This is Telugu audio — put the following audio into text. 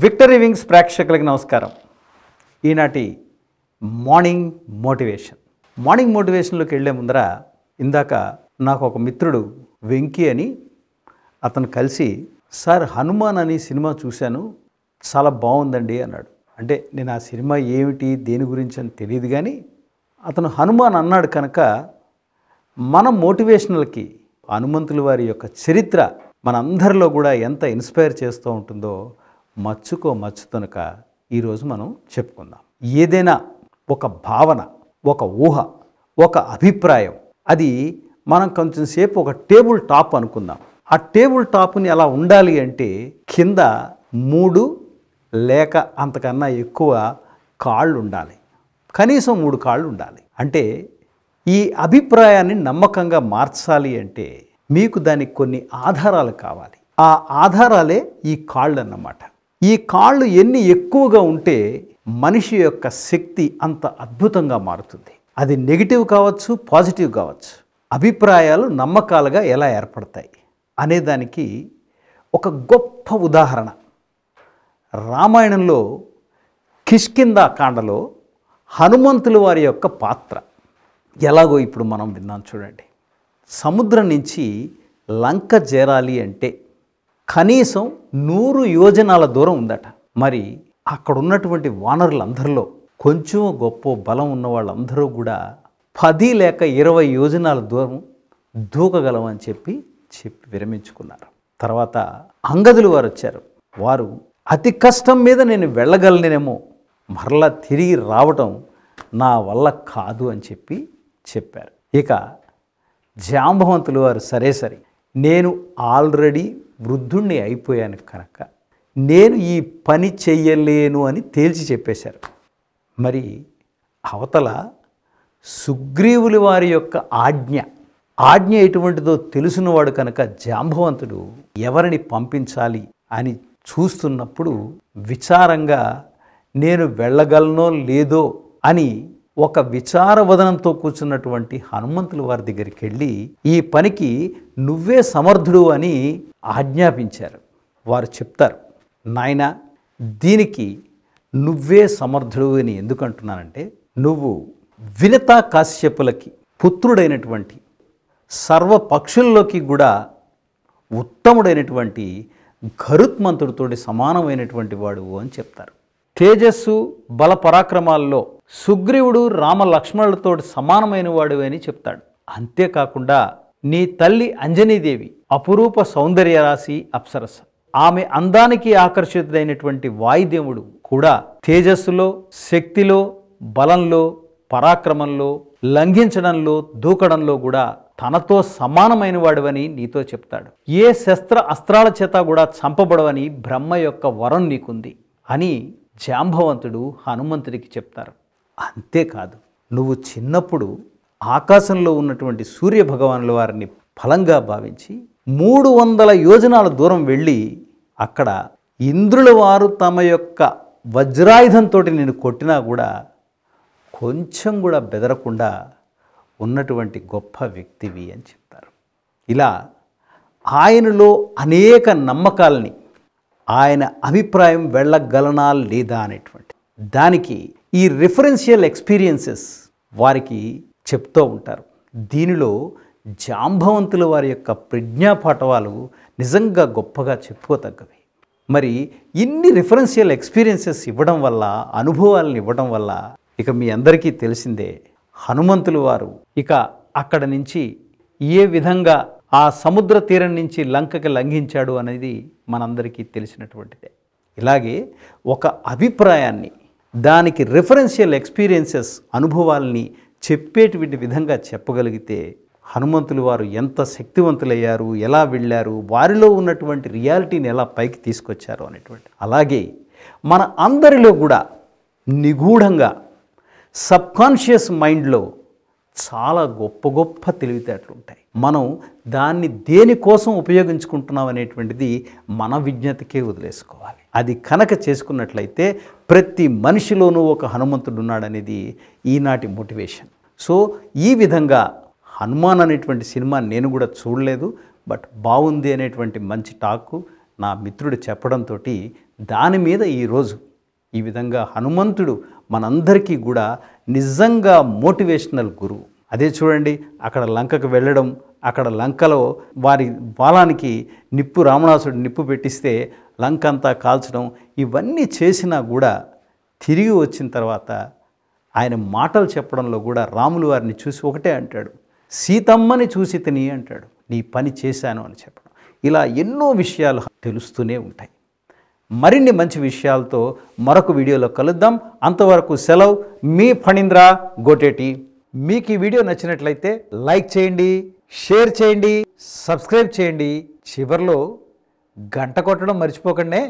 విక్టరీ వింగ్స్ ప్రేక్షకులకు నమస్కారం. ఈనాటి మార్నింగ్ మోటివేషన్లోకి వెళ్ళే ముందర ఇందాక నాకు ఒక మిత్రుడు వెంకీ అని అతను కలిసి, సార్ హనుమాన్ అని సినిమా చూశాను, చాలా బాగుందండి అన్నాడు. అంటే నేను ఆ సినిమా ఏమిటి దేని గురించి అని తెలియదు, కానీ అతను హనుమాన్ అన్నాడు కనుక మన మోటివేషనల్కి హనుమంతుల వారి యొక్క చరిత్ర మనందరిలో కూడా ఎంత ఇన్స్పైర్ చేస్తూ ఉంటుందో మచ్చుతనక ఈరోజు మనం చెప్పుకుందాం. ఏదైనా ఒక భావన, ఒక ఊహ, ఒక అభిప్రాయం, అది మనం కొంచెం సేపు ఒక టేబుల్ టాప్ అనుకుందాం. ఆ టేబుల్ టాప్ని ఎలా ఉండాలి అంటే కింద 3 లేక అంతకన్నా ఎక్కువ కాళ్ళు ఉండాలి, కనీసం 3 కాళ్ళు ఉండాలి. అంటే ఈ అభిప్రాయాన్ని నమ్మకంగా మార్చాలి అంటే మీకు దానికి కొన్ని ఆధారాలు కావాలి. ఆ ఆధారాలే ఈ కాళ్ళు అన్నమాట. ఈ కాళ్ళు ఎన్ని ఎక్కువగా ఉంటే మనిషి యొక్క శక్తి అంత అద్భుతంగా మారుతుంది. అది నెగిటివ్ కావచ్చు, పాజిటివ్ కావచ్చు. అభిప్రాయాలు నమ్మకాలుగా ఎలా ఏర్పడతాయి అనేదానికి ఒక గొప్ప ఉదాహరణ రామాయణంలో కిష్కింధా కాండలో హనుమంతుల వారి యొక్క పాత్ర. ఎలాగో ఇప్పుడు మనం విన్నాం చూడండి. సముద్రం నుంచి లంక చేరాలి అంటే కనీసం 100 యోజనాల దూరం ఉందట. మరి అక్కడ ఉన్నటువంటి వానరులందరిలో కొంచెం గొప్ప బలం ఉన్న వాళ్ళందరూ కూడా 10 లేక 20 యోజనాల దూరం దూకగలమని చెప్పి విరమించుకున్నారు. తర్వాత అంగదులు వారు వచ్చారు. వారు అతి కష్టం మీద నేను వెళ్ళగలనేమో, మరలా తిరిగి రావటం నా వల్ల కాదు అని చెప్పారు. ఇక జాంబవంతులు వారు సరే నేను ఆల్రెడీ వృద్ధుణ్ణి అయిపోయాను కనుక నేను ఈ పని చెయ్యలేను అని తేల్చి చెప్పేశారు. మరి అవతల సుగ్రీవుల వారి యొక్క ఆజ్ఞ ఎటువంటిదో తెలుసున్నవాడు కనుక జాంబవంతుడు ఎవరిని పంపించాలి అని చూస్తున్నప్పుడు విచారంగా నేను వెళ్ళగలనో లేదో అని ఒక విచారవదనంతో కూర్చున్నటువంటి హనుమంతుల వారి దగ్గరికి వెళ్ళి ఈ పనికి నువ్వే సమర్థుడు అని ఆజ్ఞాపించారు. వారు చెప్తారు, నాయనా దీనికి నువ్వే సమర్థుడు అని ఎందుకంటున్నానంటే, నువ్వు వినతా కాశ్యపులకి పుత్రుడైనటువంటి సర్వ పక్షుల్లోకి కూడా ఉత్తముడైనటువంటి గరుత్మంతుడితోటి సమానమైనటువంటి వాడు అని చెప్తారు. తేజస్సు బల పరాక్రమాల్లో సుగ్రీవుడు రామ లక్ష్మణులతో సమానమైన వాడు అని చెప్తాడు. అంతేకాకుండా నీ తల్లి అంజనీదేవి అపురూప సౌందర్య రాశి అప్సరస. ఆమె అందానికి ఆకర్షితుడైనటువంటి వాయుదేవుడు కూడా తేజస్సులో, శక్తిలో, బలంలో, పరాక్రమంలో, లంఘించడంలో, దూకడంలో కూడా తనతో సమానమైన వాడువని నీతో చెప్తాడు. ఏ శస్త్ర అస్త్రాల చేత కూడా చంపబడవని బ్రహ్మ యొక్క వరం నీకుంది అని జాంబవంతుడు హనుమంతుడికి చెప్తారు. అంతేకాదు, నువ్వు చిన్నప్పుడు ఆకాశంలో ఉన్నటువంటి సూర్య భగవానుల వారిని ఫలంగా భావించి 300 యోజనాల దూరం వెళ్ళి అక్కడ ఇంద్రుల వారు తమ యొక్క వజ్రాయుధంతో నేను కొట్టినా కూడా కొంచెం కూడా బెదరకుండా ఉన్నటువంటి గొప్ప వ్యక్తివి అని చెప్తారు. ఇలా ఆయనలో అనేక నమ్మకాలని, ఆయన అభిప్రాయం వెళ్ళగలనా లేదా అనేటువంటి దానికి ఈ రిఫరెన్షియల్ ఎక్స్పీరియన్సెస్ వారికి చెప్తూ ఉంటారు. దీనిలో జాంబవంతుల వారి యొక్క ప్రజ్ఞాపాఠవాలు నిజంగా గొప్పగా చెప్పుకోతగ్గవి. మరి ఇన్ని రిఫరెన్షియల్ ఎక్స్పీరియన్సెస్ ఇవ్వడం వల్ల, అనుభవాలను ఇవ్వడం వల్ల ఇక మీ అందరికీ తెలిసిందే హనుమంతుల వారు ఇక అక్కడ నుంచి ఏ విధంగా ఆ సముద్ర తీరం నుంచి లంకకి లంఘించాడు అనేది మనందరికీ తెలిసినటువంటిదే. ఇలాగే ఒక అభిప్రాయాన్ని, దానికి రిఫరెన్షియల్ ఎక్స్పీరియన్సెస్, అనుభవాల్ని చెప్పేటువంటి విధంగా చెప్పగలిగితే హనుమంతులు వారు ఎంత శక్తివంతులయ్యారు, ఎలా వెళ్ళారు, వారిలో ఉన్నటువంటి రియాలిటీని ఎలా పైకి తీసుకొచ్చారు అనేటువంటి. అలాగే మన అందరిలో కూడా నిగూఢంగా సబ్కాన్షియస్ మైండ్లో చాలా గొప్ప తెలివితేటలు ఉంటాయి. మనం దాన్ని దేనికోసం ఉపయోగించుకుంటున్నాం అనేటువంటిది మన విజ్ఞతకే వదిలేసుకోవాలి. అది కనుక చేసుకున్నట్లయితే ప్రతి మనిషిలోనూ ఒక హనుమంతుడు ఉన్నాడనేది ఈనాటి మోటివేషన్. సో ఈ విధంగా హనుమాన్ అనేటువంటి సినిమా నేను కూడా చూడలేదు, బట్ బాగుంది అనేటువంటి మంచి టాకు నా మిత్రుడు చెప్పడంతో దాని మీద ఈరోజు ఈ విధంగా హనుమంతుడు మనందరికీ కూడా నిజంగా మోటివేషనల్ గురువు. అదే చూడండి, అక్కడ లంకకు వెళ్ళడం, అక్కడ లంకలో వారి బాలానికి రావణాసుడు నిప్పు పెట్టిస్తే లంక అంతా కాల్చడం, ఇవన్నీ చేసినా కూడా తిరిగి వచ్చిన తర్వాత ఆయన మాటలు చెప్పడంలో కూడా రాములు వారిని చూసి ఒకటే అంటాడు, సీతమ్మని చూసి తిని అంటాడు, నీ పని చేశాను అని చెప్పడం. ఇలా ఎన్నో విషయాలు తెలుస్తూనే ఉంటాయి. మరిన్ని మంచి విషయాలతో మరొక వీడియోలో కలుద్దాం. అంతవరకు సెలవు. మీ ఫణీంద్ర గోటేటి. మీకు ఈ వీడియో నచ్చినట్లయితే లైక్ చేయండి, షేర్ చేయండి, సబ్స్క్రైబ్ చేయండి. చివర్లో గంట కొట్టడం మర్చిపోకండి.